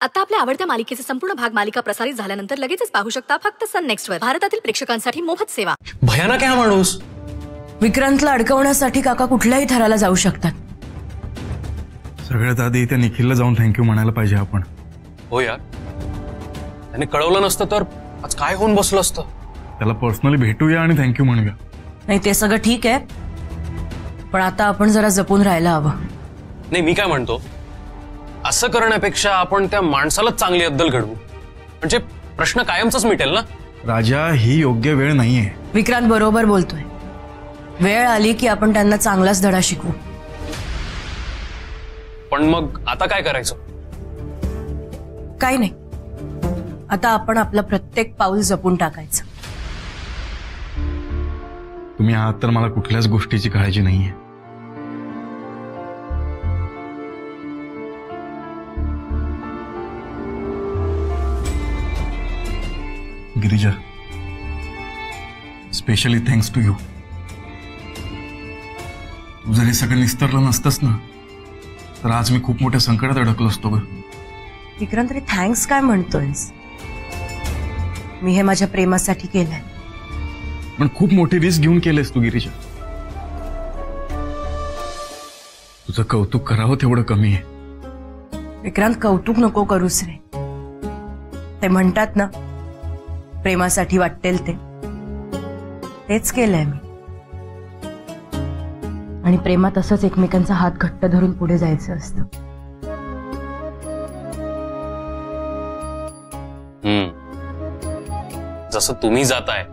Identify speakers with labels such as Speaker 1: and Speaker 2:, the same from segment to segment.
Speaker 1: आता आपल्या आवडत्या मालिकेचे संपूर्ण भाग मालिका प्रसारित झाल्यानंतर लगेचच पाहू शकता फक्त सन नेक्स्ट वर. भारतातील प्रेक्षकांसाठी मोफत सेवा.
Speaker 2: भयानक आहे हा माणूस.
Speaker 3: विक्रांतला अडकवण्यासाठी काका कुठल्याही थराला जाऊ शकतात.
Speaker 4: सगळ्यात आधी त्या निखिलला जाऊन थँक्यू म्हणायला पाहिजे आपण.
Speaker 2: हो यार, त्याने कळवलं नसतं तर आज काय होऊन बसलं असतं.
Speaker 4: त्याला पर्सनली भेटूया आणि थँक्यू म्हणूया.
Speaker 3: नाही ते सगळं ठीक आहे, पण आता आपण जरा जपून राहायला हवं.
Speaker 2: नाही मी काय म्हणतो, असं करण्यापेक्षा आपण त्या माणसालाच चांगली अद्दल घडवू, म्हणजे प्रश्न कायमचाच मिटेल ना.
Speaker 4: राजा, ही योग्य वेळ नाहीये.
Speaker 3: विक्रांत बरोबर बोलतोय. वेळ आली की आपण त्यांना चांगलाच धडा शिकवू.
Speaker 2: पण मग आता काय करायचं?
Speaker 3: काही नाही, आता आपण आपलं प्रत्येक पाऊल जपून टाकायचं.
Speaker 4: तुम्ही आहात तर मला कुठल्याच गोष्टीची काळजी नाहीये. Girija, specially thanks to you. तू जर हे सगळं निस्तरलं नसतंस ना, तर आज मी खूप मोठ्या संकटात अडकलो असतो ग.
Speaker 3: विक्रांत, रे थँक्स काय म्हणतोयस? मी हे माझ्या प्रेमासाठी केलंय.
Speaker 4: पण खूप मोठी रिस्क घेऊन केलेस तू गिरिजा. तुझं कौतुक करावं तेवढं कमी आहे.
Speaker 3: विक्रांत, कौतुक नको करूस रे. ते म्हणतात ना, प्रेमासाठी वाटेल तेच केलंय मी. आणि प्रेमात असंच एकमेकांचा हात घट्ट धरून पुढे जायचं असतं.
Speaker 2: जसं तुम्ही जाताय.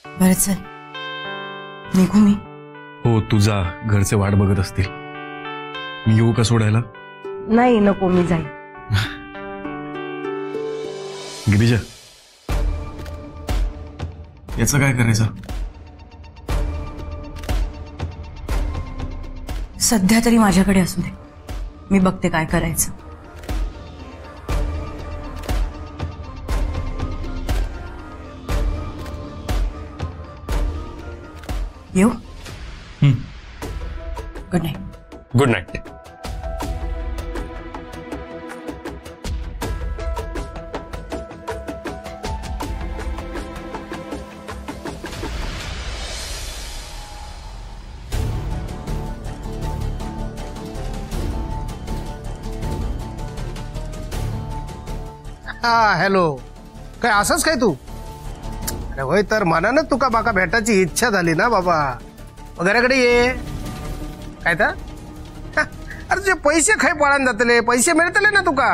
Speaker 3: बरं चल, निघू मी.
Speaker 4: हो, तुझा घरचे वाट बघत असतील. मी येऊ का सोडायला?
Speaker 3: नाही नको, मी जाईल.
Speaker 4: गिरिजा, याचं काय करायचं?
Speaker 3: सध्या तरी माझ्याकडे असू दे, मी बघते काय करायचं. येऊ? Good night.
Speaker 2: Good night.
Speaker 5: हा हॅलो, काय असंच काय तू? अरे होय, तर मनानं तुका बाका भेटायची इच्छा झाली ना बाबा. घराकडे ये. काय तर अरे तुझे पैसे खाय पळान जातले, पैसे मिळतले ना तुका.